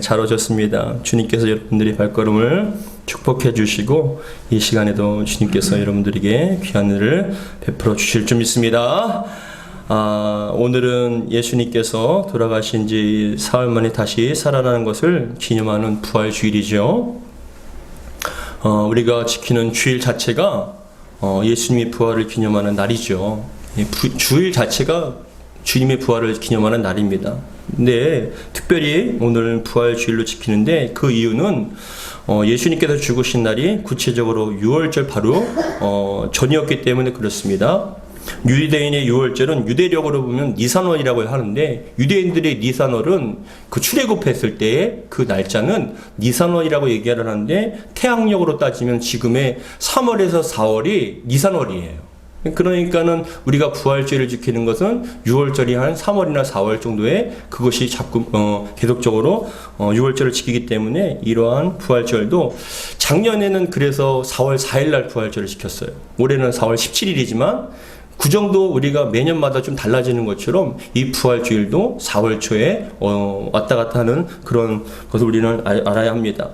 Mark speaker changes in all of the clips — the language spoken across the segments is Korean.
Speaker 1: 잘 오셨습니다. 주님께서 여러분들의 발걸음을 축복해 주시고 이 시간에도 주님께서 여러분들에게 귀한 은혜를 베풀어 주실 줄 믿습니다. 오늘은 예수님께서 돌아가신 지 사흘 만에 다시 살아나는 것을 기념하는 부활주일이죠. 우리가 지키는 주일 자체가 예수님의 부활을 기념하는 날이죠. 주일 자체가 주님의 부활을 기념하는 날입니다. 근데 특별히 오늘 부활주일로 지키는데 그 이유는 예수님께서 죽으신 날이 구체적으로 유월절 바로 전이었기 때문에 그렇습니다. 유대인의 유월절은 유대력으로 보면 니산월이라고 하는데 유대인들의 니산월은 그 출애굽했을 때의 그 날짜는 니산월이라고 얘기를 하는데 태양력으로 따지면 지금의 3월에서 4월이 니산월이에요. 그러니까는 우리가 부활절을 지키는 것은 6월절이 한 3월이나 4월 정도에 그것이 자꾸 계속적으로 6월절을 지키기 때문에 이러한 부활절도 작년에는 그래서 4월 4일 날 부활절을 지켰어요. 올해는 4월 17일이지만 그 정도 우리가 매년마다 좀 달라지는 것처럼 이 부활주일도 4월 초에 왔다 갔다 하는 그런 것을 우리는 알아야 합니다.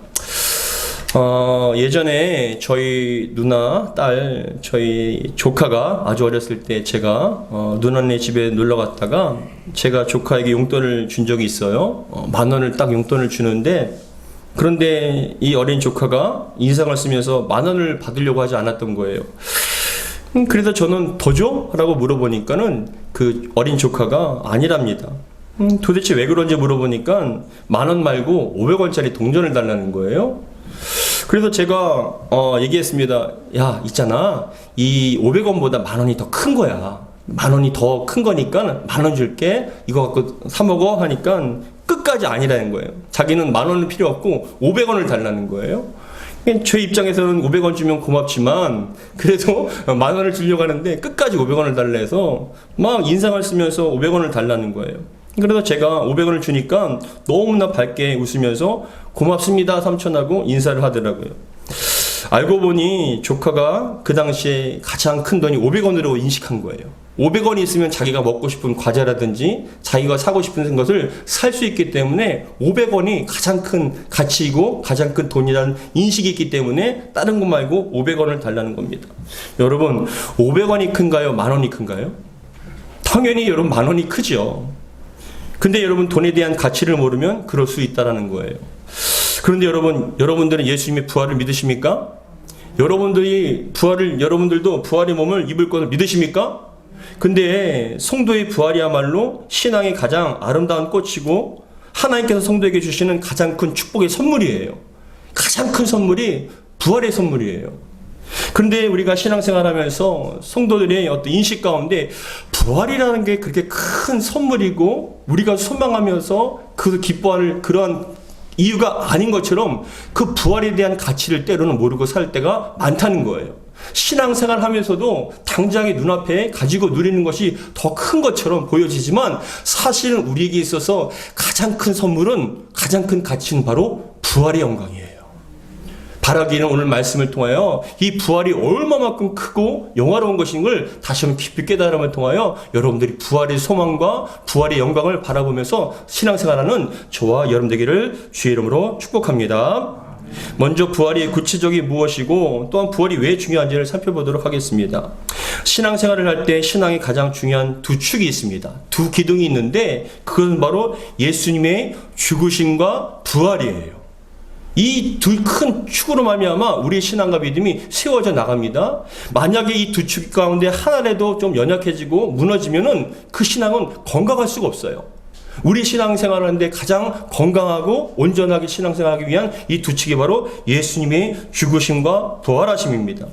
Speaker 1: 예전에 저희 누나, 딸, 저희 조카가 아주 어렸을 때 제가 누나네 집에 놀러 갔다가 제가 조카에게 용돈을 준 적이 있어요. 10,000원을 딱 용돈을 주는데 그런데 이 어린 조카가 인상을 쓰면서 10,000원을 받으려고 하지 않았던 거예요. 그래서 저는 더 줘? 라고 물어보니까는 그 어린 조카가 아니랍니다. 도대체 왜 그런지 물어보니까 10,000원 말고 500원짜리 동전을 달라는 거예요. 그래서 제가 얘기했습니다. 야, 있잖아. 이 500원보다 10,000원이 더 큰 거야. 10,000원이 더 큰 거니까 10,000원 줄게. 이거 갖고 사 먹어 하니까 끝까지 아니라는 거예요. 자기는 10,000원은 필요 없고 500원을 달라는 거예요. 제 입장에서는 500원 주면 고맙지만 그래도 10,000원을 주려고 하는데 끝까지 500원을 달라 해서 막 인상을 쓰면서 500원을 달라는 거예요. 그래서 제가 500원을 주니까 너무나 밝게 웃으면서 고맙습니다 삼촌하고 인사를 하더라고요. 알고 보니 조카가 그 당시에 가장 큰 돈이 500원으로 인식한 거예요. 500원이 있으면 자기가 먹고 싶은 과자라든지 자기가 사고 싶은 것을 살 수 있기 때문에 500원이 가장 큰 가치이고 가장 큰 돈이라는 인식이 있기 때문에 다른 것 말고 500원을 달라는 겁니다. 여러분 500원이 큰가요? 10,000원이 큰가요? 당연히 여러분 10,000원이 크죠. 근데 여러분 돈에 대한 가치를 모르면 그럴 수 있다라는 거예요. 그런데 여러분들은 예수님의 부활을 믿으십니까? 여러분들도 부활의 몸을 입을 것을 믿으십니까? 근데 성도의 부활이야말로 신앙의 가장 아름다운 꽃이고 하나님께서 성도에게 주시는 가장 큰 축복의 선물이에요. 가장 큰 선물이 부활의 선물이에요. 그런데 우리가 신앙생활하면서 성도들의 어떤 인식 가운데 부활이라는 게 그렇게 큰 선물이고 우리가 소망하면서 그 기뻐할 그런 이유가 아닌 것처럼 그 부활에 대한 가치를 때로는 모르고 살 때가 많다는 거예요. 신앙생활 하면서도 당장의 눈앞에 가지고 누리는 것이 더 큰 것처럼 보여지지만 사실은 우리에게 있어서 가장 큰 선물은 가장 큰 가치는 바로 부활의 영광이에요. 바라기는 오늘 말씀을 통하여 이 부활이 얼마만큼 크고 영화로운 것인 걸 다시 한번 깊이 깨달음을 통하여 여러분들이 부활의 소망과 부활의 영광을 바라보면서 신앙생활하는 저와 여러분 되기를 주의 이름으로 축복합니다. 먼저 부활이 구체적이 무엇이고 또한 부활이 왜 중요한지를 살펴보도록 하겠습니다. 신앙생활을 할 때 신앙의 가장 중요한 두 축이 있습니다. 두 기둥이 있는데 그것은 바로 예수님의 죽으심과 부활이에요. 이 두 큰 축으로 말미암아 우리의 신앙과 믿음이 세워져 나갑니다. 만약에 이 두 축 가운데 하나라도 좀 연약해지고 무너지면은 그 신앙은 건강할 수가 없어요. 우리 신앙생활을 하는데 가장 건강하고 온전하게 신앙생활하기 위한 이 두 축이 바로 예수님의 죽으심과 부활하심입니다.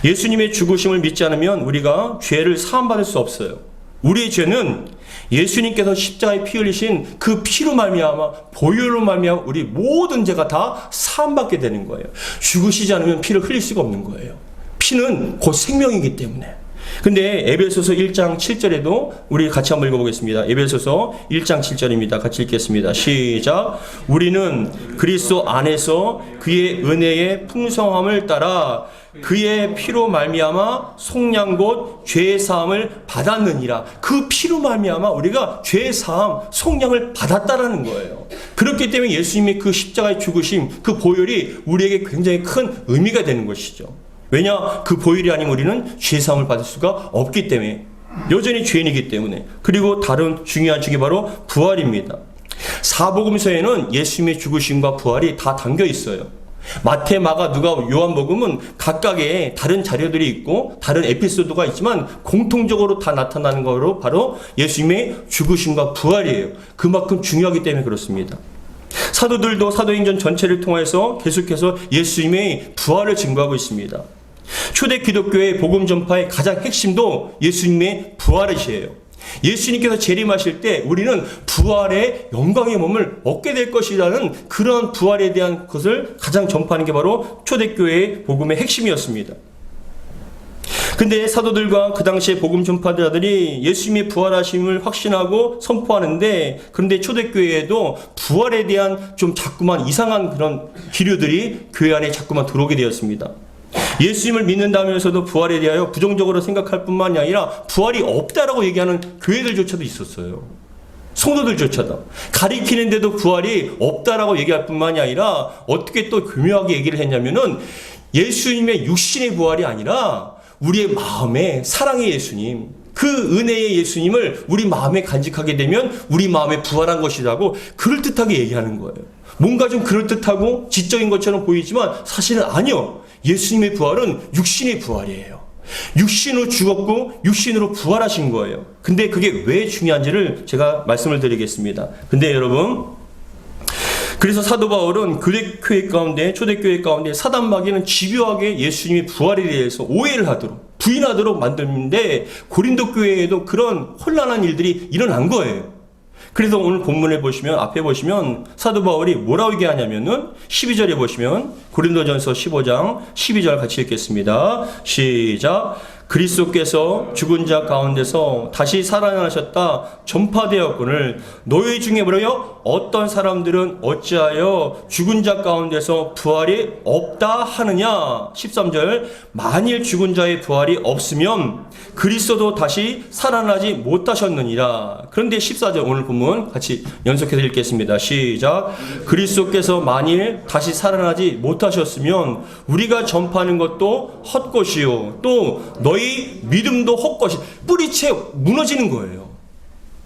Speaker 1: 예수님의 죽으심을 믿지 않으면 우리가 죄를 사함받을 수 없어요. 우리의 죄는 예수님께서 십자가에 피 흘리신 그 피로 말미암아 보혈로 말미암아 우리 모든 죄가 다 사함받게 되는 거예요. 죽으시지 않으면 피를 흘릴 수가 없는 거예요. 피는 곧 생명이기 때문에. 근데 에베소서 1장 7절에도 우리 같이 한번 읽어보겠습니다. 에베소서 1장 7절입니다. 같이 읽겠습니다. 시작. 우리는 그리스도 안에서 그의 은혜의 풍성함을 따라 그의 피로 말미암아 속량 곧 죄의 사함을 받았느니라. 그 피로 말미암아 우리가 죄의 사함, 속량을 받았다라는 거예요. 그렇기 때문에 예수님의 그 십자가의 죽으심, 그 보혈이 우리에게 굉장히 큰 의미가 되는 것이죠. 왜냐? 그 보혈이 아니면 우리는 죄의 사함을 받을 수가 없기 때문에, 여전히 죄인이기 때문에. 그리고 다른 중요한 증이 바로 부활입니다. 사복음서에는 예수님의 죽으심과 부활이 다 담겨 있어요. 마태, 마가, 누가, 요한복음은 각각의 다른 자료들이 있고 다른 에피소드가 있지만 공통적으로 다 나타나는 거로 바로 예수님의 죽으심과 부활이에요. 그만큼 중요하기 때문에 그렇습니다. 사도들도 사도행전 전체를 통해서 계속해서 예수님의 부활을 증거하고 있습니다. 초대 기독교의 복음 전파의 가장 핵심도 예수님의 부활이시에요. 예수님께서 재림하실 때 우리는 부활의 영광의 몸을 얻게 될 것이라는 그런 부활에 대한 것을 가장 전파하는 게 바로 초대교회의 복음의 핵심이었습니다. 근데 사도들과 그 당시의 복음 전파자들이 예수님의 부활하심을 확신하고 선포하는데, 그런데 초대교회에도 부활에 대한 좀 자꾸만 이상한 그런 기류들이 교회 안에 자꾸만 들어오게 되었습니다. 예수님을 믿는다면서도 부활에 대하여 부정적으로 생각할 뿐만이 아니라 부활이 없다라고 얘기하는 교회들조차도 있었어요. 성도들조차도. 가리키는데도 부활이 없다라고 얘기할 뿐만이 아니라 어떻게 또 교묘하게 얘기를 했냐면은 예수님의 육신의 부활이 아니라 우리의 마음의 사랑의 예수님, 그 은혜의 예수님을 우리 마음에 간직하게 되면 우리 마음에 부활한 것이라고 그럴듯하게 얘기하는 거예요. 뭔가 좀 그럴듯하고 지적인 것처럼 보이지만 사실은 아니요. 예수님의 부활은 육신의 부활이에요. 육신으로 죽었고 육신으로 부활하신 거예요. 근데 그게 왜 중요한지를 제가 말씀을 드리겠습니다. 근데 여러분, 그래서 사도 바울은 교회 가운데, 초대교회 가운데 사단마귀는 집요하게 예수님의 부활에 대해서 오해를 하도록, 부인하도록 만드는데 고린도 교회에도 그런 혼란한 일들이 일어난 거예요. 그래서 오늘 본문에 보시면, 앞에 보시면 사도 바울이 뭐라고 얘기하냐면은 12절에 보시면 고린도전서 15장 12절 같이 읽겠습니다. 시작. 그리스도께서 죽은 자 가운데서 다시 살아나셨다 전파되었거늘 너희 중에 뭐라요? 어떤 사람들은 어찌하여 죽은 자 가운데서 부활이 없다 하느냐. 13절. 만일 죽은 자의 부활이 없으면 그리스도도 다시 살아나지 못하셨느니라. 그런데 14절 오늘 본문 같이 연속해서 읽겠습니다. 시작. 그리스도께서 만일 다시 살아나지 못하셨으면 우리가 전파하는 것도 헛것이요 또 너희 믿음도 헛것이, 뿌리채 무너지는 거예요.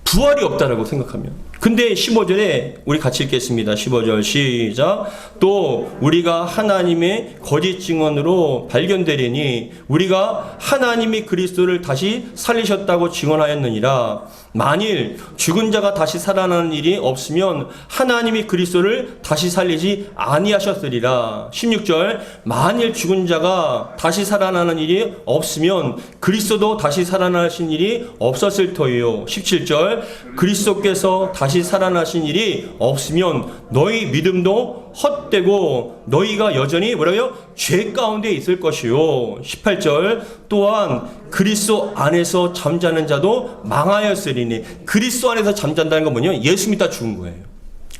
Speaker 1: 부활이 없다라고 생각하면. 근데 15절에 우리 같이 읽겠습니다. 15절 시작. 또 우리가 하나님의 거짓 증언으로 발견되리니 우리가 하나님이 그리스도를 다시 살리셨다고 증언하였느니라. 만일 죽은 자가 다시 살아나는 일이 없으면 하나님이 그리스도를 다시 살리지 아니하셨으리라. 16절. 만일 죽은 자가 다시 살아나는 일이 없으면 그리스도도 다시 살아나신 일이 없었을 터이요. 17절. 그리스도께서 다시 살아나신 일이 없으면 너희 믿음도 헛되고 너희가 여전히 뭐라고요? 죄 가운데 있을 것이요. 18절. 또한 그리스도 안에서 잠자는 자도 망하였으리니. 그리스도 안에서 잠잔다는 건 뭐냐? 예수 믿다 죽은 거예요.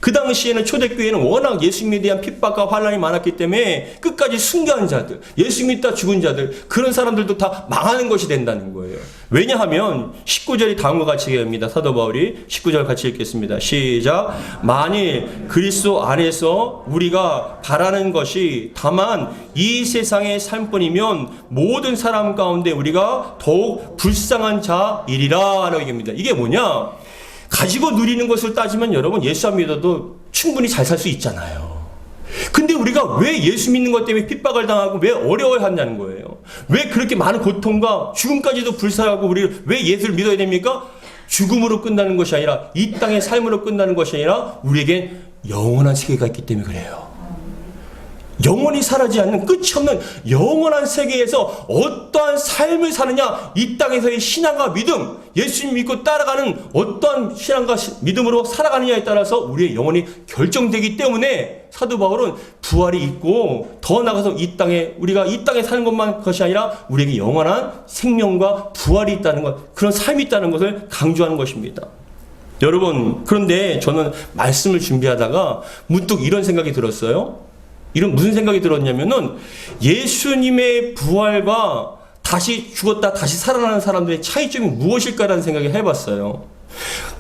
Speaker 1: 그 당시에는 초대교회는 워낙 예수님에 대한 핍박과 환란이 많았기 때문에 끝까지 순교한 자들, 예수 믿다 죽은 자들, 그런 사람들도 다 망하는 것이 된다는 거예요. 왜냐하면 19절이 다음과 같이 얘기합니다. 사도 바울이 19절 같이 읽겠습니다. 시작. 만일 그리스도 안에서 우리가 바라는 것이 다만 이 세상의 삶뿐이면 모든 사람 가운데 우리가 더욱 불쌍한 자이리라 라고 얘기합니다. 이게 뭐냐? 가지고 누리는 것을 따지면 여러분 예수 안 믿어도 충분히 잘 살 수 있잖아요. 근데 우리가 왜 예수 믿는 것 때문에 핍박을 당하고 왜 어려워한다는 거예요? 왜 그렇게 많은 고통과 죽음까지도 불사하고 우리 왜 예수를 믿어야 됩니까? 죽음으로 끝나는 것이 아니라 이 땅의 삶으로 끝나는 것이 아니라 우리에겐 영원한 세계가 있기 때문에 그래요. 영원히 사라지지 않는 끝이 없는 영원한 세계에서 어떠한 삶을 사느냐, 이 땅에서의 신앙과 믿음, 예수님 믿고 따라가는 어떠한 신앙과 믿음으로 살아가느냐에 따라서 우리의 영혼이 결정되기 때문에 사도 바울은 부활이 있고 더 나아가서 이 땅에 우리가 이 땅에 사는 것만 것이 아니라 우리에게 영원한 생명과 부활이 있다는 것, 그런 삶이 있다는 것을 강조하는 것입니다. 여러분, 그런데 저는 말씀을 준비하다가 문득 이런 생각이 들었어요. 이런 무슨 생각이 들었냐면은 예수님의 부활과 다시 죽었다 다시 살아나는 사람들의 차이점이 무엇일까라는 생각을 해봤어요.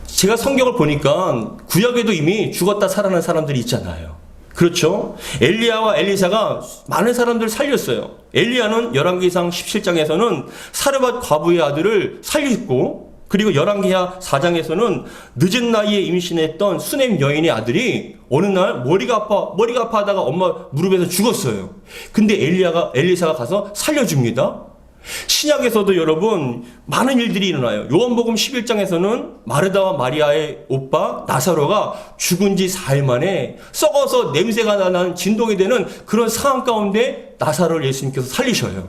Speaker 1: 제가 성경을 보니까 구약에도 이미 죽었다 살아난 사람들이 있잖아요. 그렇죠? 엘리야와 엘리사가 많은 사람들을 살렸어요. 엘리야는 열왕기상 17장에서는 사르밧 과부의 아들을 살렸고, 그리고 열왕기하 4장에서는 늦은 나이에 임신했던 수넴 여인의 아들이 어느 날 머리가 아파하다가 엄마 무릎에서 죽었어요. 근데 엘리사가 가서 살려줍니다. 신약에서도 여러분 많은 일들이 일어나요. 요한복음 11장에서는 마르다와 마리아의 오빠 나사로가 죽은 지 4일 만에 썩어서 냄새가 나는 진동이 되는 그런 상황 가운데 나사로를 예수님께서 살리셔요.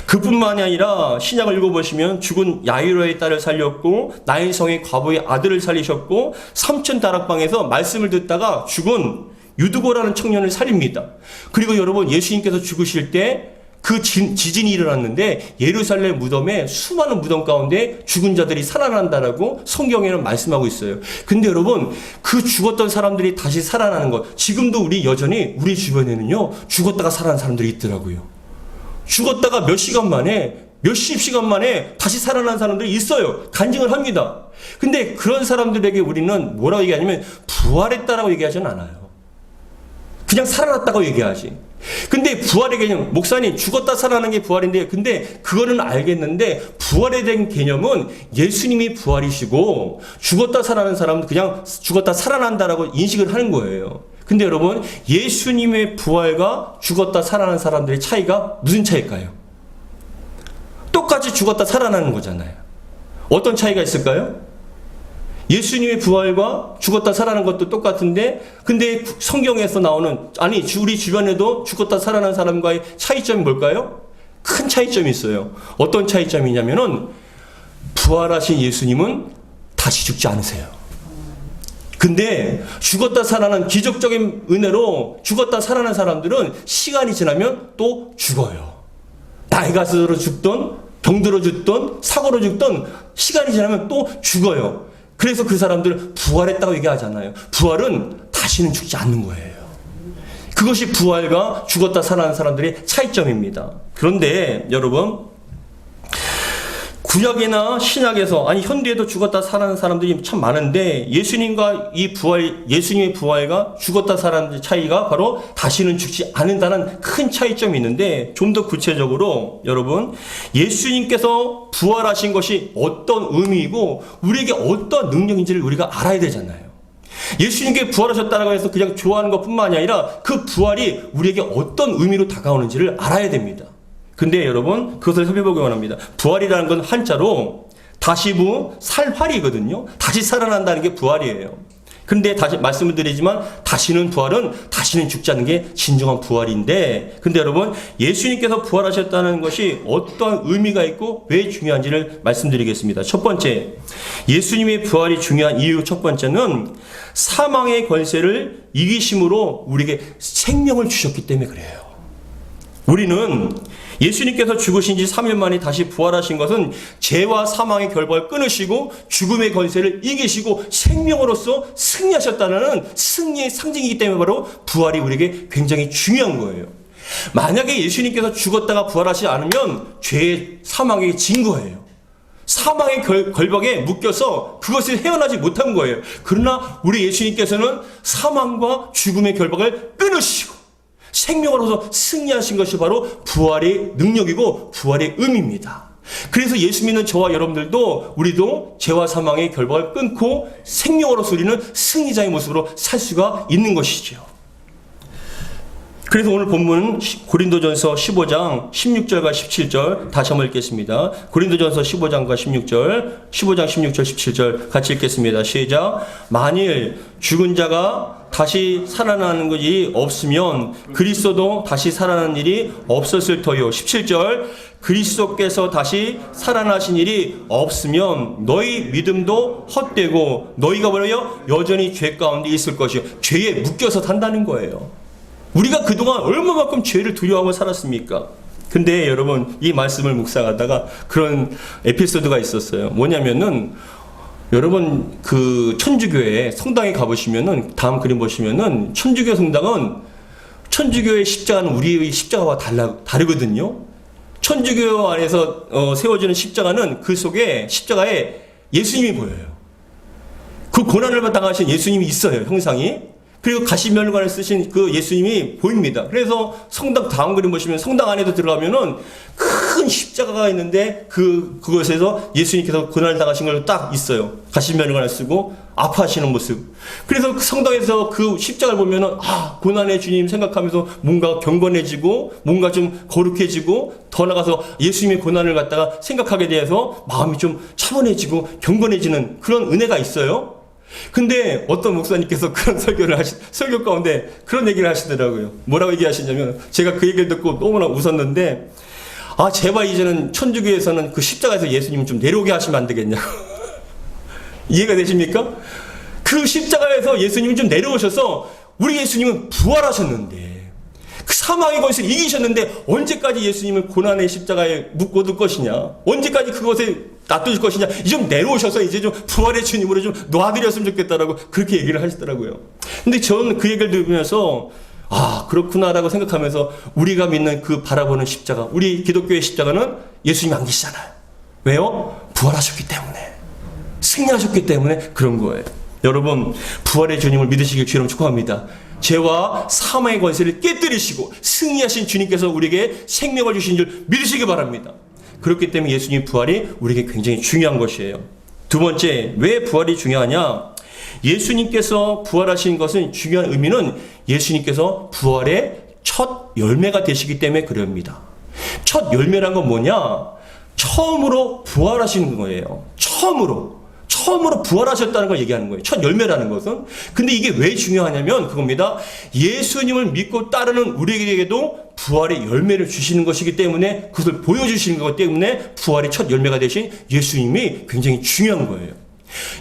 Speaker 1: 그뿐만이 아니라 신약을 읽어보시면 죽은 야이로의 딸을 살렸고 나인성의 과부의 아들을 살리셨고 삼천 다락방에서 말씀을 듣다가 죽은 유두고라는 청년을 살립니다. 그리고 여러분 예수님께서 죽으실 때 그 지진이 일어났는데 예루살렘 무덤에 수많은 무덤 가운데 죽은 자들이 살아난다라고 성경에는 말씀하고 있어요. 근데 여러분 그 죽었던 사람들이 다시 살아나는 것, 지금도 여전히 우리 주변에는요 죽었다가 살아난 사람들이 있더라고요. 죽었다가 몇십 시간 만에 다시 살아난 사람들이 있어요. 간증을 합니다. 근데 그런 사람들에게 우리는 뭐라고 얘기하냐면 부활했다라고 얘기하지는 않아요. 그냥 살아났다고 얘기하지. 근데 부활의 개념, 목사님 죽었다 살아나는 게 부활인데, 근데 그거는 알겠는데 부활에 대한 개념은 예수님이 부활이시고 죽었다 살아나는 사람은 그냥 죽었다 살아난다라고 인식을 하는 거예요. 근데 여러분 예수님의 부활과 죽었다 살아나는 사람들의 차이가 무슨 차이일까요? 똑같이 죽었다 살아나는 거잖아요. 어떤 차이가 있을까요? 예수님의 부활과 죽었다 살아나는 것도 똑같은데, 근데 성경에서 나오는, 아니 우리 주변에도 죽었다 살아난 사람과의 차이점이 뭘까요? 큰 차이점이 있어요. 어떤 차이점이냐면은 부활하신 예수님은 다시 죽지 않으세요. 근데 죽었다 살아난 기적적인 은혜로 죽었다 살아난 사람들은 시간이 지나면 또 죽어요. 나이가 들어 죽던, 병들어 죽던, 사고로 죽던, 시간이 지나면 또 죽어요. 그래서 그 사람들 부활했다고 얘기하잖아요. 부활은 다시는 죽지 않는 거예요. 그것이 부활과 죽었다 살아난 사람들의 차이점입니다. 그런데 여러분 구약이나 신약에서, 아니 현대에도 죽었다 살아난 사람들이 참 많은데 예수님의 부활과 죽었다 살아난 차이가 바로 다시는 죽지 않는다는 큰 차이점이 있는데, 좀 더 구체적으로 여러분 예수님께서 부활하신 것이 어떤 의미이고 우리에게 어떤 능력인지를 우리가 알아야 되잖아요. 예수님께 부활하셨다고 해서 그냥 좋아하는 것뿐만이 아니라 그 부활이 우리에게 어떤 의미로 다가오는지를 알아야 됩니다. 근데 여러분 그것을 살펴보기 원합니다. 부활이라는 건 한자로 다시부 살활이거든요. 다시 살아난다는 게 부활이에요. 근데 다시 말씀을 드리지만 부활은 다시는 죽지 않는 게 진정한 부활인데, 근데 여러분 예수님께서 부활하셨다는 것이 어떤 의미가 있고 왜 중요한지를 말씀드리겠습니다. 첫 번째, 예수님의 부활이 중요한 이유 첫 번째는 사망의 권세를 이기심으로 우리에게 생명을 주셨기 때문에 그래요. 우리는 예수님께서 죽으신 지 3일 만에 다시 부활하신 것은 죄와 사망의 결박을 끊으시고 죽음의 권세를 이기시고 생명으로서 승리하셨다는 승리의 상징이기 때문에 바로 부활이 우리에게 굉장히 중요한 거예요. 만약에 예수님께서 죽었다가 부활하지 않으면 죄의 사망에게 진 거예요. 사망의 걸박에 묶여서 그것을 헤어나지 못한 거예요. 그러나 우리 예수님께서는 사망과 죽음의 결박을 끊으시고 생명으로서 승리하신 것이 바로 부활의 능력이고 부활의 의미입니다. 그래서 예수 믿는 저와 여러분들도 우리도 죄와 사망의 결박을 끊고 생명으로서 우리는 승리자의 모습으로 살 수가 있는 것이죠. 그래서 오늘 본문은 고린도전서 15장 16절과 17절 다시 한번 읽겠습니다. 고린도전서 15장과 16절, 15장 16절 17절 같이 읽겠습니다. 시작. 만일 죽은 자가 다시 살아나는 것이 없으면 그리스도도 다시 살아나는 일이 없었을 터요. 17절. 그리스도께서 다시 살아나신 일이 없으면 너희 믿음도 헛되고 너희가 뭐래요? 여전히 죄 가운데 있을 것이요. 죄에 묶여서 산다는 거예요. 우리가 그동안 얼마만큼 죄를 두려워하고 살았습니까? 근데 여러분 이 말씀을 묵상하다가 그런 에피소드가 있었어요. 뭐냐면은 여러분 그 천주교회 성당에 가보시면은 다음 그림 보시면은 천주교 성당은 천주교의 십자가는 우리의 십자가와 다르거든요. 천주교 안에서 세워지는 십자가는 그 속에 십자가에 예수님이 보여요. 그 고난을 당하신 예수님이 있어요, 형상이. 그리고 가시면관을 쓰신 그 예수님이 보입니다. 그래서 성당 다음 그림 보시면 성당 안에도 들어가면은 큰 십자가가 있는데 그곳에서 예수님께서 고난을 당하신 걸 딱 있어요. 가시면관을 쓰고 아파하시는 모습. 그래서 그 성당에서 그 십자가를 보면은 고난의 주님 생각하면서 뭔가 경건해지고 뭔가 좀 거룩해지고 더 나가서 예수님의 고난을 갖다가 생각하게 돼서 마음이 좀 차분해지고 경건해지는 그런 은혜가 있어요. 근데 어떤 목사님께서 그런 설교 가운데 그런 얘기를 하시더라고요. 뭐라고 얘기하시냐면, 제가 그 얘기를 듣고 너무나 웃었는데, 제발 이제는 천주교에서는 그 십자가에서 예수님 좀 내려오게 하시면 안 되겠냐고. 이해가 되십니까? 그 십자가에서 예수님이 좀 내려오셔서, 우리 예수님은 부활하셨는데, 그 사망의 것을 이기셨는데, 언제까지 예수님을 고난의 십자가에 묶어둘 것이냐? 언제까지 그것에 놔둘 것이냐? 이제 좀 내려오셔서 이제 좀 부활의 주님으로 좀 놓아드렸으면 좋겠다라고 그렇게 얘기를 하시더라고요. 근데 저는 그 얘기를 들으면서 그렇구나라고 생각하면서 우리가 믿는 그 바라보는 십자가, 우리 기독교의 십자가는 예수님이 안 계시잖아요. 왜요? 부활하셨기 때문에, 승리하셨기 때문에 그런 거예요. 여러분, 부활의 주님을 믿으시길 주님 축복합니다. 죄와 사망의 권세를 깨뜨리시고 승리하신 주님께서 우리에게 생명을 주신 줄 믿으시기 바랍니다. 그렇기 때문에 예수님 부활이 우리에게 굉장히 중요한 것이에요. 두 번째, 왜 부활이 중요하냐? 예수님께서 부활하신 것은 중요한 의미는 예수님께서 부활의 첫 열매가 되시기 때문에 그럽니다. 첫 열매란 건 뭐냐? 처음으로 부활하신 거예요. 처음으로 부활하셨다는 걸 얘기하는 거예요. 첫 열매라는 것은. 근데 이게 왜 중요하냐면 그겁니다. 예수님을 믿고 따르는 우리에게도 부활의 열매를 주시는 것이기 때문에, 그것을 보여주시는 것 때문에 부활의 첫 열매가 되신 예수님이 굉장히 중요한 거예요.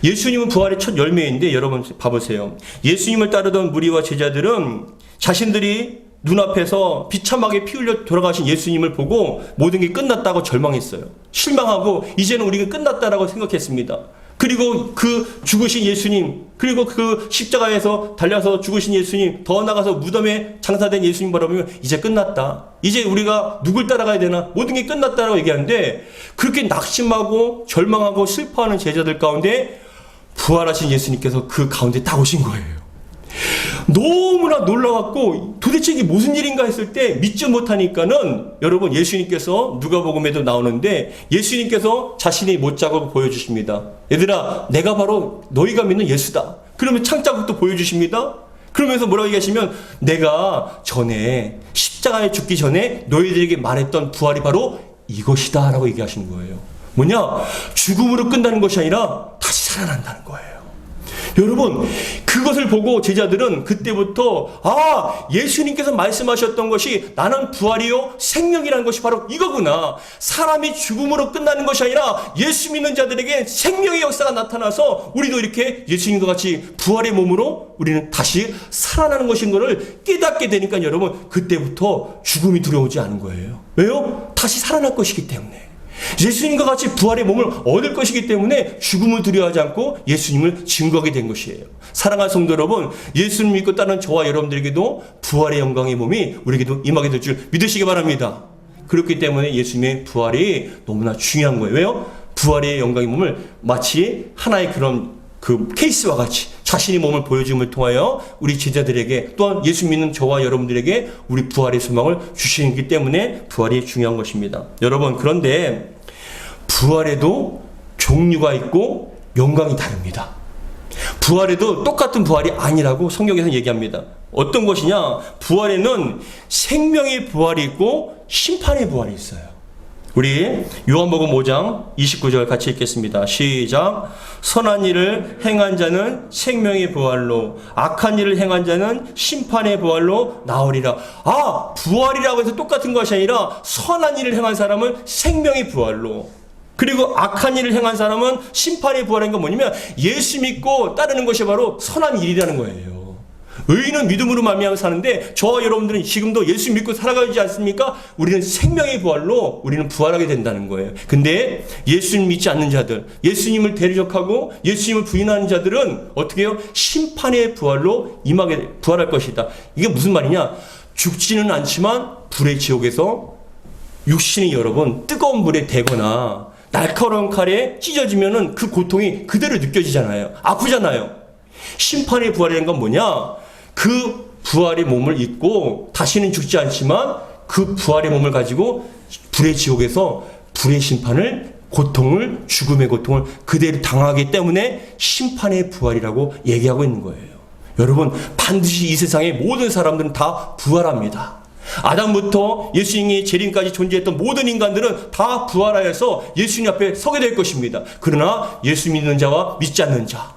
Speaker 1: 예수님은 부활의 첫 열매인데, 여러분 봐보세요. 예수님을 따르던 무리와 제자들은 자신들이 눈앞에서 비참하게 피 흘려 돌아가신 예수님을 보고 모든 게 끝났다고 절망했어요. 실망하고 이제는 우리가 끝났다라고 생각했습니다. 그리고 그 죽으신 예수님, 그리고 그 십자가에서 달려서 죽으신 예수님, 더 나가서 무덤에 장사된 예수님 바라보면 이제 끝났다. 이제 우리가 누굴 따라가야 되나? 모든 게 끝났다라고 얘기하는데, 그렇게 낙심하고 절망하고 슬퍼하는 제자들 가운데 부활하신 예수님께서 그 가운데 딱 오신 거예요. 너무나 놀라웠고 도대체 이게 무슨 일인가 했을 때 믿지 못하니까는, 여러분, 예수님께서 누가복음에도 나오는데 예수님께서 자신의 못자국을 보여주십니다. 얘들아, 내가 바로 너희가 믿는 예수다. 그러면 창자국도 보여주십니다. 그러면서 뭐라고 얘기하시면, 내가 전에 십자가에 죽기 전에 너희들에게 말했던 부활이 바로 이것이다 라고 얘기하시는 거예요. 뭐냐? 죽음으로 끝나는 것이 아니라 다시 살아난다는 거예요. 여러분, 그것을 보고 제자들은 그때부터 예수님께서 말씀하셨던 것이 나는 부활이요 생명이라는 것이 바로 이거구나. 사람이 죽음으로 끝나는 것이 아니라 예수 믿는 자들에게 생명의 역사가 나타나서 우리도 이렇게 예수님과 같이 부활의 몸으로 우리는 다시 살아나는 것인 것을 깨닫게 되니까, 여러분, 그때부터 죽음이 두려우지 않은 거예요. 왜요? 다시 살아날 것이기 때문에. 예수님과 같이 부활의 몸을 얻을 것이기 때문에 죽음을 두려워하지 않고 예수님을 증거하게 된 것이에요. 사랑하는 성도 여러분, 예수님 믿고 따르는 저와 여러분들에게도 부활의 영광의 몸이 우리에게도 임하게 될 줄 믿으시기 바랍니다. 그렇기 때문에 예수님의 부활이 너무나 중요한 거예요. 왜요? 부활의 영광의 몸을 마치 하나의 그런 그 케이스와 같이 자신의 몸을 보여줌을 통하여 우리 제자들에게, 또한 예수 믿는 저와 여러분들에게 우리 부활의 소망을 주시기 때문에 부활이 중요한 것입니다. 여러분, 그런데 부활에도 종류가 있고 영광이 다릅니다. 부활에도 똑같은 부활이 아니라고 성경에서 얘기합니다. 어떤 것이냐? 부활에는 생명의 부활이 있고 심판의 부활이 있어요. 우리 요한복음 5장 29절 같이 읽겠습니다. 시작. 선한 일을 행한 자는 생명의 부활로, 악한 일을 행한 자는 심판의 부활로 나오리라. 부활이라고 해서 똑같은 것이 아니라 선한 일을 행한 사람은 생명의 부활로, 그리고 악한 일을 행한 사람은 심판의 부활인 건 뭐냐면 예수 믿고 따르는 것이 바로 선한 일이라는 거예요. 의인은 믿음으로 말미암아 사는데 저와 여러분들은 지금도 예수 믿고 살아가지 않습니까? 우리는 생명의 부활로 우리는 부활하게 된다는 거예요. 근데 예수님 믿지 않는 자들, 예수님을 대적하고 예수님을 부인하는 자들은 어떻게 해요? 심판의 부활로 부활할 것이다. 이게 무슨 말이냐? 죽지는 않지만 불의 지옥에서 육신이 여러분 뜨거운 불에 대거나 날카로운 칼에 찢어지면은 그 고통이 그대로 느껴지잖아요. 아프잖아요. 심판의 부활이라는 건 뭐냐? 그 부활의 몸을 입고 다시는 죽지 않지만 그 부활의 몸을 가지고 불의 지옥에서 불의 심판을, 고통을, 죽음의 고통을 그대로 당하기 때문에 심판의 부활이라고 얘기하고 있는 거예요. 여러분, 반드시 이 세상의 모든 사람들은 다 부활합니다. 아담부터 예수님의 재림까지 존재했던 모든 인간들은 다 부활하여서 예수님 앞에 서게 될 것입니다. 그러나 예수 믿는 자와 믿지 않는 자,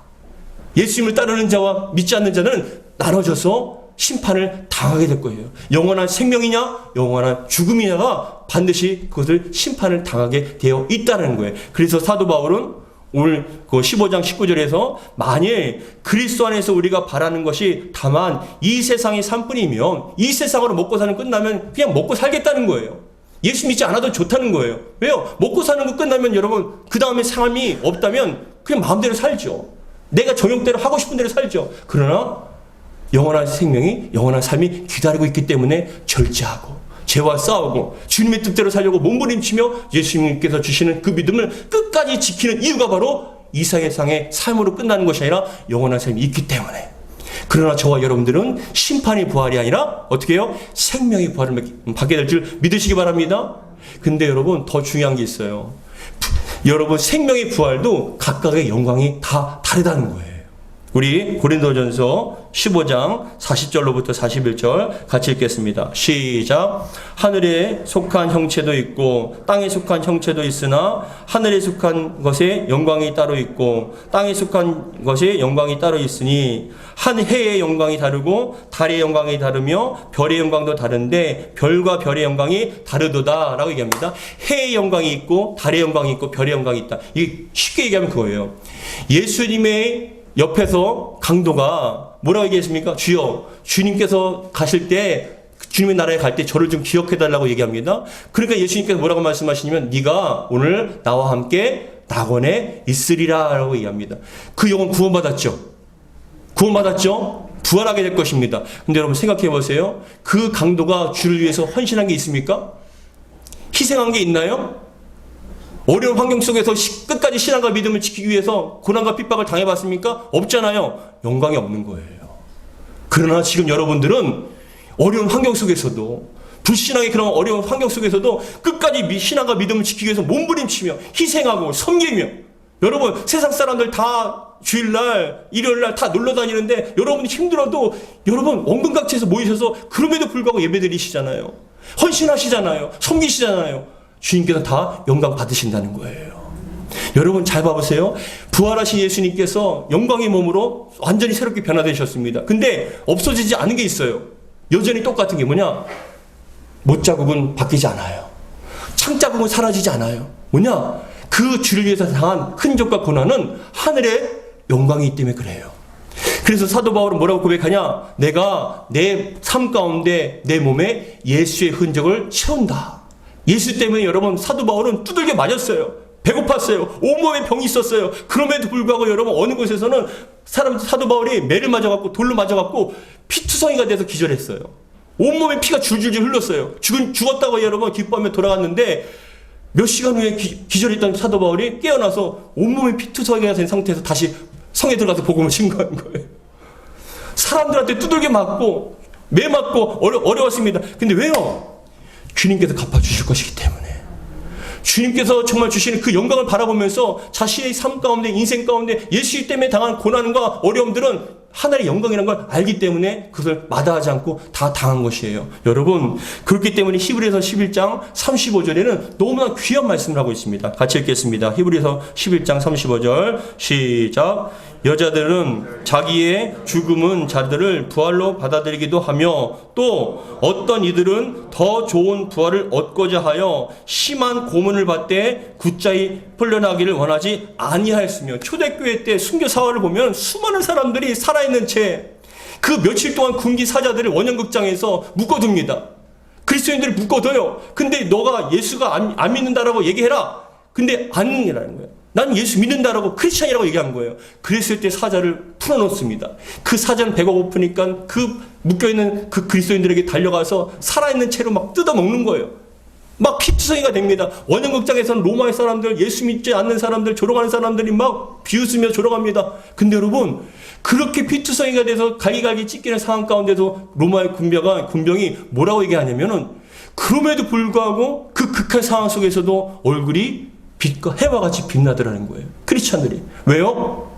Speaker 1: 예수님을 따르는 자와 믿지 않는 자는 나눠져서 심판을 당하게 될 거예요. 영원한 생명이냐 영원한 죽음이냐가 반드시 그것을 심판을 당하게 되어 있다는 거예요. 그래서 사도 바울은 오늘 그 15장 19절에서 만일 그리스도 안에서 우리가 바라는 것이 다만 이 세상의 삶뿐이면 이 세상으로 먹고 사는 끝나면 그냥 먹고 살겠다는 거예요. 예수 믿지 않아도 좋다는 거예요. 왜요? 먹고 사는 거 끝나면 여러분 그 다음에 삶이 없다면 그냥 마음대로 살죠. 내가 정욕대로 하고 싶은 대로 살죠. 그러나 영원한 생명이, 영원한 삶이 기다리고 있기 때문에 절제하고 죄와 싸우고 주님의 뜻대로 살려고 몸부림치며 예수님께서 주시는 그 믿음을 끝까지 지키는 이유가 바로 이 세상의 삶으로 끝나는 것이 아니라 영원한 삶이 있기 때문에. 그러나 저와 여러분들은 심판의 부활이 아니라 어떻게 해요? 생명의 부활을 받게 될 줄 믿으시기 바랍니다. 근데 여러분 더 중요한 게 있어요. 여러분 생명의 부활도 각각의 영광이 다 다르다는 거예요. 우리 고린도전서 15장 40절로부터 41절 같이 읽겠습니다. 시작. 하늘에 속한 형체도 있고 땅에 속한 형체도 있으나 하늘에 속한 것에 영광이 따로 있고 땅에 속한 것에 영광이 따로 있으니 한 해의 영광이 다르고 달의 영광이 다르며 별의 영광도 다른데 별과 별의 영광이 다르도다 라고 얘기합니다. 해의 영광이 있고 달의 영광이 있고 별의 영광이 있다. 이게 쉽게 얘기하면 그거예요. 예수님의 옆에서 강도가 뭐라고 얘기했습니까? 주여, 주님께서 가실 때 주님의 나라에 갈 때 저를 좀 기억해달라고 얘기합니다. 그러니까 예수님께서 뭐라고 말씀하시냐면 네가 오늘 나와 함께 낙원에 있으리라 라고 얘기합니다. 그 영혼 구원받았죠? 구원받았죠? 부활하게 될 것입니다. 근데 여러분 생각해 보세요. 그 강도가 주를 위해서 헌신한 게 있습니까? 희생한 게 있나요? 어려운 환경 속에서 끝까지 신앙과 믿음을 지키기 위해서 고난과 핍박을 당해봤습니까? 없잖아요. 영광이 없는 거예요. 그러나 지금 여러분들은 어려운 환경 속에서도 불신앙의 그런 어려운 환경 속에서도 끝까지 신앙과 믿음을 지키기 위해서 몸부림치며 희생하고 섬기며 여러분 세상 사람들 다 주일날 일요일날 다 놀러 다니는데 여러분이 힘들어도 여러분 원근각지에서 모이셔서 그럼에도 불구하고 예배드리시잖아요. 헌신하시잖아요. 섬기시잖아요. 주님께서 다 영광 받으신다는 거예요. 여러분 잘 봐보세요. 부활하신 예수님께서 영광의 몸으로 완전히 새롭게 변화되셨습니다. 근데 없어지지 않은 게 있어요. 여전히 똑같은 게 뭐냐? 못자국은 바뀌지 않아요. 창자국은 사라지지 않아요. 뭐냐? 그 주를 위해서 당한 흔적과 고난은 하늘의 영광이 있기 때문에 그래요. 그래서 사도 바울은 뭐라고 고백하냐? 내가 내 삶 가운데 내 몸에 예수의 흔적을 채운다. 예수 때문에 여러분 사도 바울은 두들겨 맞았어요. 배고팠어요. 온몸에 병이 있었어요. 그럼에도 불구하고 여러분 어느 곳에서는 사도 바울이 매를 맞아갖고 돌로 맞아갖고 피투성이가 돼서 기절했어요. 온몸에 피가 줄줄줄 흘렀어요. 죽었다고 여러분 기뻐하며 돌아갔는데 몇 시간 후에 기절했던 사도 바울이 깨어나서 온몸에 피투성이가 된 상태에서 다시 성에 들어가서 복음을 증거한 거예요. 사람들한테 두들겨 맞고 매 맞고 어려웠습니다. 근데 왜요? 주님께서 갚아주실 것이기 때문에. 주님께서 정말 주시는 그 영광을 바라보면서 자신의 삶 가운데 인생 가운데 예수 때문에 당한 고난과 어려움들은 하나의 영광이라는 걸 알기 때문에 그것을 마다하지 않고 다 당한 것이에요. 여러분 그렇기 때문에 히브리서 11장 35절에는 너무나 귀한 말씀을 하고 있습니다. 같이 읽겠습니다. 히브리서 11장 35절 시작. 여자들은 자기의 죽음은 자들을 부활로 받아들이기도 하며 또 어떤 이들은 더 좋은 부활을 얻고자 하여 심한 고문을 받되 굳자히 풀려나기를 원하지 아니하였으며 초대교회 때 순교 사활을 보면 수많은 사람들이 살아있는 채 그 며칠 동안 군기 사자들을 원형극장에서 묶어둡니다. 그리스도인들을 묶어둬요. 근데 너가 예수가 안 믿는다라고 얘기해라. 근데 아니라는 거예요. 난 예수 믿는다라고 크리스찬이라고 얘기한 거예요. 그랬을 때 사자를 풀어놓습니다. 그 사자는 배가 고프니까 그 묶여있는 그 그리스도인들에게 달려가서 살아있는 채로 막 뜯어먹는 거예요. 막 피투성이가 됩니다. 원형극장에서는 로마의 사람들, 예수 믿지 않는 사람들, 조롱하는 사람들이 막 비웃으며 조롱합니다. 근데 여러분, 그렇게 피투성이가 돼서 갈기갈기 찢기는 상황 가운데서 로마의 군병이 뭐라고 얘기하냐면은, 그럼에도 불구하고 그 극한 상황 속에서도 얼굴이 빛과 해와 같이 빛나더라는 거예요. 크리스찬들이. 왜요?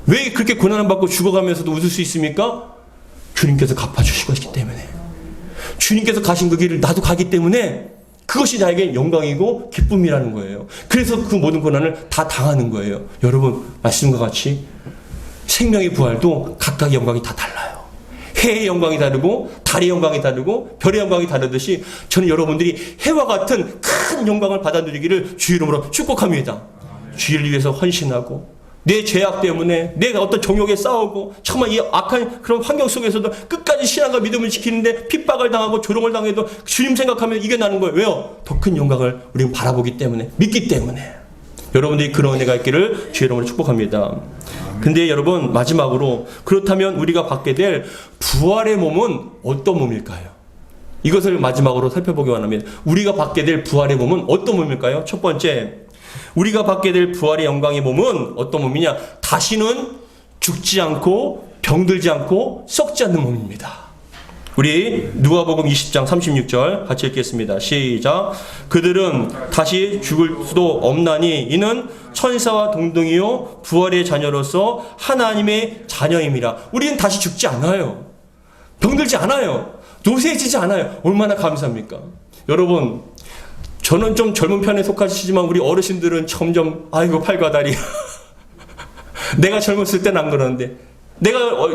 Speaker 1: 왜 그렇게 고난을 받고 죽어가면서도 웃을 수 있습니까? 주님께서 갚아주시고 있기 때문에. 주님께서 가신 그 길을 나도 가기 때문에 그것이 나에게 영광이고 기쁨이라는 거예요. 그래서 그 모든 고난을 다 당하는 거예요. 여러분, 말씀과 같이 생명의 부활도 각각의 영광이 다 달라요. 해의 영광이 다르고 달의 영광이 다르고 별의 영광이 다르듯이 저는 여러분들이 해와 같은 큰 영광을 받아 누리기를 주의 이름으로 축복합니다. 주의를 위해서 헌신하고 내 죄악 때문에 내가 어떤 정욕에 싸우고 정말 이 악한 그런 환경 속에서도 끝까지 신앙과 믿음을 지키는데 핍박을 당하고 조롱을 당해도 주님 생각하면 이겨나는 거예요. 왜요? 더 큰 영광을 우리는 바라보기 때문에, 믿기 때문에. 여러분들이 그런 은혜가 있기를 주의 이름으로 축복합니다. 근데 여러분, 마지막으로 그렇다면 우리가 받게 될 부활의 몸은 어떤 몸일까요? 이것을 마지막으로 살펴보기 원합니다. 우리가 받게 될 부활의 몸은 어떤 몸일까요? 첫 번째, 우리가 받게 될 부활의 영광의 몸은 어떤 몸이냐? 다시는 죽지 않고 병들지 않고 썩지 않는 몸입니다. 우리 누가복음 20장 36절 같이 읽겠습니다. 시작. 그들은 다시 죽을 수도 없나니 이는 천사와 동등이요 부활의 자녀로서 하나님의 자녀임이라. 우리는 다시 죽지 않아요. 병들지 않아요. 노쇠해지지 않아요. 얼마나 감사합니까? 여러분, 저는 좀 젊은 편에 속하시지만 우리 어르신들은 점점 아이고 팔과 다리 내가 젊었을 때는 안 그러는데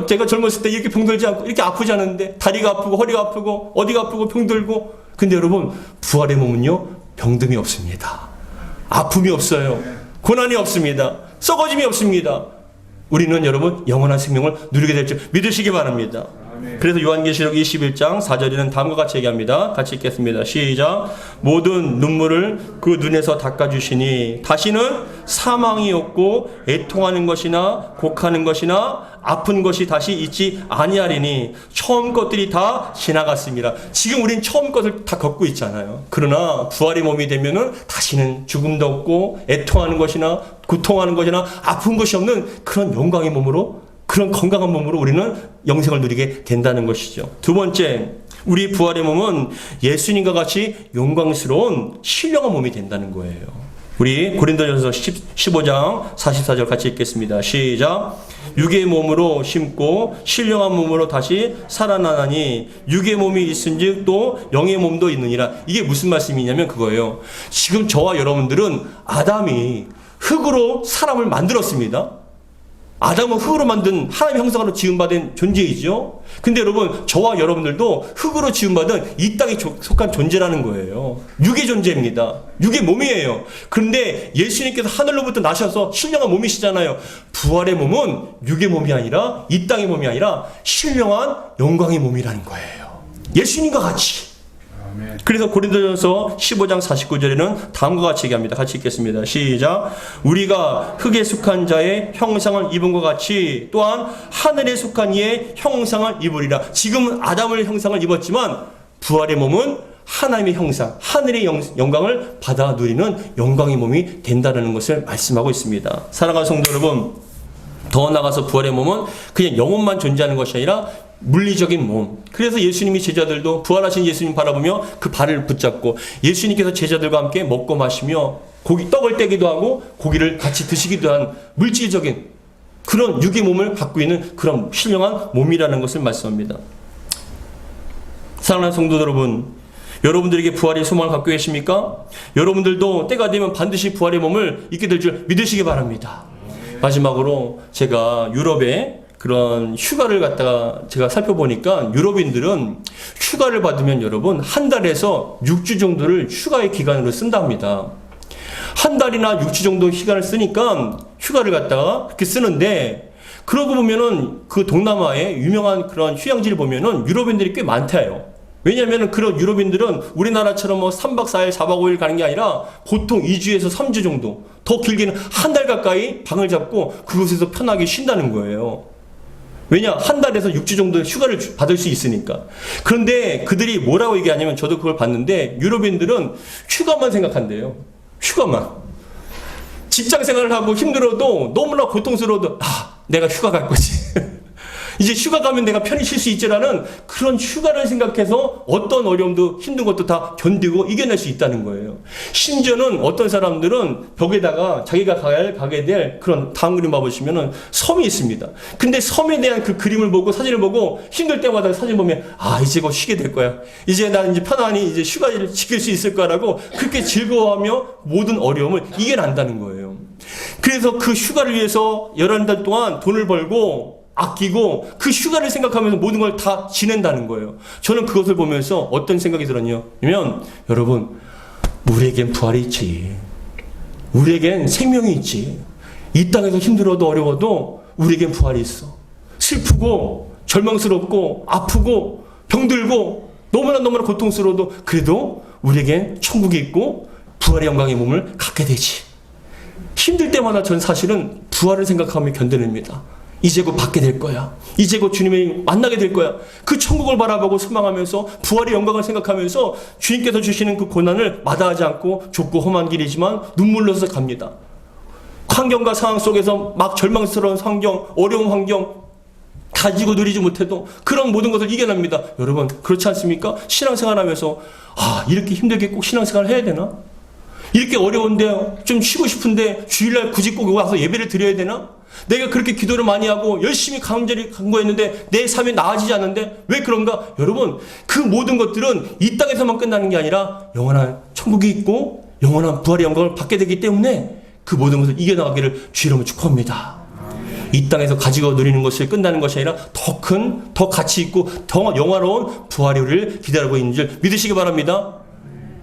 Speaker 1: 제가 젊었을 때 이렇게 병들지 않고 이렇게 아프지 않은데 다리가 아프고 허리가 아프고 어디가 아프고 병들고. 근데 여러분, 부활의 몸은요 병듦이 없습니다. 아픔이 없어요. 고난이 없습니다. 썩어짐이 없습니다. 우리는 여러분 영원한 생명을 누리게 될 줄 믿으시기 바랍니다. 그래서 요한계시록 21장 4절에는 다음과 같이 얘기합니다. 같이 읽겠습니다. 시작. 모든 눈물을 그 눈에서 닦아주시니 다시는 사망이 없고 애통하는 것이나 곡하는 것이나 아픈 것이 다시 있지 아니하리니 처음 것들이 다 지나갔습니다. 지금 우린 처음 것을 다 겪고 있잖아요. 그러나 부활의 몸이 되면은 다시는 죽음도 없고 애통하는 것이나 고통하는 것이나 아픈 것이 없는 그런 영광의 몸으로, 그런 건강한 몸으로 우리는 영생을 누리게 된다는 것이죠. 두 번째, 우리 부활의 몸은 예수님과 같이 영광스러운 신령한 몸이 된다는 거예요. 우리 고린도전서 15장 44절 같이 읽겠습니다. 시작. 육의 몸으로 심고 신령한 몸으로 다시 살아나나니 육의 몸이 있은즉 또 영의 몸도 있느니라. 이게 무슨 말씀이냐면 그거예요. 지금 저와 여러분들은 아담이 흙으로 사람을 만들었습니다. 아담은 흙으로 만든 하나님의 형상으로 지음받은 존재이죠. 근데 여러분, 저와 여러분들도 흙으로 지음받은 이 땅에 속한 존재라는 거예요. 육의 존재입니다. 육의 몸이에요. 그런데 예수님께서 하늘로부터 나셔서 신령한 몸이시잖아요. 부활의 몸은 육의 몸이 아니라, 이 땅의 몸이 아니라 신령한 영광의 몸이라는 거예요. 예수님과 같이. 그래서 고린도전서 15장 49절에는 다음과 같이 얘기합니다. 같이 읽겠습니다. 시작. 우리가 흙에 속한 자의 형상을 입은 것 같이 또한 하늘에 속한 이의 형상을 입으리라. 지금은 아담의 형상을 입었지만 부활의 몸은 하나님의 형상, 하늘의 영광을 받아 누리는 영광의 몸이 된다는 것을 말씀하고 있습니다. 사랑하는 성도 여러분, 더 나아가서 부활의 몸은 그냥 영혼만 존재하는 것이 아니라 물리적인 몸. 그래서 예수님이 제자들도 부활하신 예수님 바라보며 그 발을 붙잡고 예수님께서 제자들과 함께 먹고 마시며 떡을 떼기도 하고 고기를 같이 드시기도 한 물질적인 그런 육의 몸을 갖고 있는 그런 신령한 몸이라는 것을 말씀합니다. 사랑하는 성도 여러분, 여러분들에게 부활의 소망을 갖고 계십니까? 여러분들도 때가 되면 반드시 부활의 몸을 입게 될 줄 믿으시기 바랍니다. 마지막으로 제가 유럽에 그런 휴가를 갖다가 제가 살펴보니까 유럽인들은 휴가를 받으면 여러분 한 달에서 6주 정도를 휴가의 기간으로 쓴답니다. 한 달이나 6주 정도 휴가를 쓰니까 휴가를 갖다가 그렇게 쓰는데, 그러고 보면은 그 동남아의 유명한 그런 휴양지를 보면은 유럽인들이 꽤 많대요. 왜냐하면 그런 유럽인들은 우리나라처럼 뭐 3박 4일, 4박 5일 가는 게 아니라 보통 2주에서 3주 정도, 더 길게는 한 달 가까이 방을 잡고 그곳에서 편하게 쉰다는 거예요. 왜냐? 한 달에서 6주 정도의 휴가를 받을 수 있으니까. 그런데 그들이 뭐라고 얘기하냐면, 저도 그걸 봤는데, 유럽인들은 휴가만 생각한대요. 휴가만. 직장 생활을 하고 힘들어도, 너무나 고통스러워도, 내가 휴가 갈 거지. 이제 휴가 가면 내가 편히 쉴 수 있지라는 그런 휴가를 생각해서 어떤 어려움도 힘든 것도 다 견디고 이겨낼 수 있다는 거예요. 심지어는 어떤 사람들은 벽에다가 자기가 가게 될 그런 다음 그림 봐보시면은 섬이 있습니다. 근데 섬에 대한 그 그림을 보고 사진을 보고 힘들 때마다 사진 보면 이제 곧 쉬게 될 거야. 이제 난 이제 편안히 이제 휴가를 지킬 수 있을 거라고 그렇게 즐거워하며 모든 어려움을 이겨낸다는 거예요. 그래서 그 휴가를 위해서 11달 동안 돈을 벌고 아끼고 그 휴가를 생각하면서 모든 걸 다 지낸다는 거예요. 저는 그것을 보면서 어떤 생각이 들었냐면, 여러분, 우리에겐 부활이 있지. 우리에겐 생명이 있지. 이 땅에서 힘들어도 어려워도 우리에겐 부활이 있어. 슬프고 절망스럽고 아프고 병들고 너무나 고통스러워도 그래도 우리에겐 천국이 있고 부활의 영광의 몸을 갖게 되지. 힘들 때마다 전 사실은 부활을 생각하며 견뎌냅니다. 이제 곧 받게 될 거야. 이제 곧 주님을 만나게 될 거야. 그 천국을 바라보고 소망하면서 부활의 영광을 생각하면서 주님께서 주시는 그 고난을 마다하지 않고 좁고 험한 길이지만 눈물로서 갑니다. 환경과 상황 속에서 막 절망스러운 환경, 어려운 환경 가지고 누리지 못해도 그런 모든 것을 이겨냅니다. 여러분, 그렇지 않습니까? 신앙생활하면서 이렇게 힘들게 꼭 신앙생활을 해야 되나? 이렇게 어려운데 좀 쉬고 싶은데 주일날 굳이 꼭 와서 예배를 드려야 되나? 내가 그렇게 기도를 많이 하고 열심히 간절히 간구했는데 내 삶이 나아지지 않는데 왜 그런가? 여러분, 그 모든 것들은 이 땅에서만 끝나는 게 아니라 영원한 천국이 있고 영원한 부활의 영광을 받게 되기 때문에 그 모든 것을 이겨나가기를 주의 이름으로 축복합니다. 이 땅에서 가지고 누리는 것을 끝나는 것이 아니라 더 큰, 더 가치 있고 더 영화로운 부활의 우리를 기다리고 있는 줄 믿으시기 바랍니다.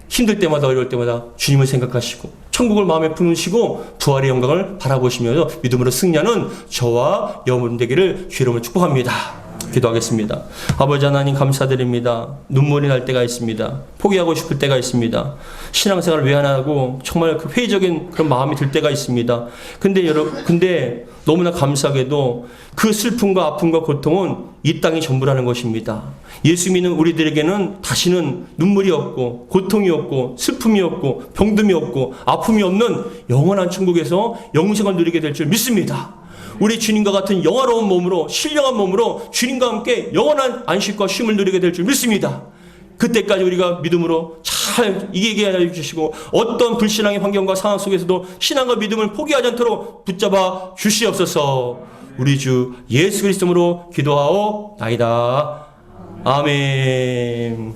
Speaker 1: 힘들 때마다 어려울 때마다 주님을 생각하시고 천국을 마음에 품으시고 부활의 영광을 바라보시면서 믿음으로 승리하는 저와 여러분 되기를 주의 이름으로 축복합니다. 기도하겠습니다. 아버지 하나님 감사드립니다. 눈물이 날 때가 있습니다. 포기하고 싶을 때가 있습니다. 신앙생활을 왜 안 하고 정말 그 회의적인 그런 마음이 들 때가 있습니다. 근데 너무나 감사하게도 그 슬픔과 아픔과 고통은 이 땅이 전부라는 것입니다. 예수 믿는 우리들에게는 다시는 눈물이 없고 고통이 없고 슬픔이 없고 병듦이 없고 아픔이 없는 영원한 천국에서 영생을 누리게 될 줄 믿습니다. 우리 주님과 같은 영화로운 몸으로 신령한 몸으로 주님과 함께 영원한 안식과 쉼을 누리게 될 줄 믿습니다. 그때까지 우리가 믿음으로 잘 이기게 하여 주시고 어떤 불신앙의 환경과 상황 속에서도 신앙과 믿음을 포기하지 않도록 붙잡아 주시옵소서. 우리 주 예수 그리스도로 기도하옵나이다. 아멘.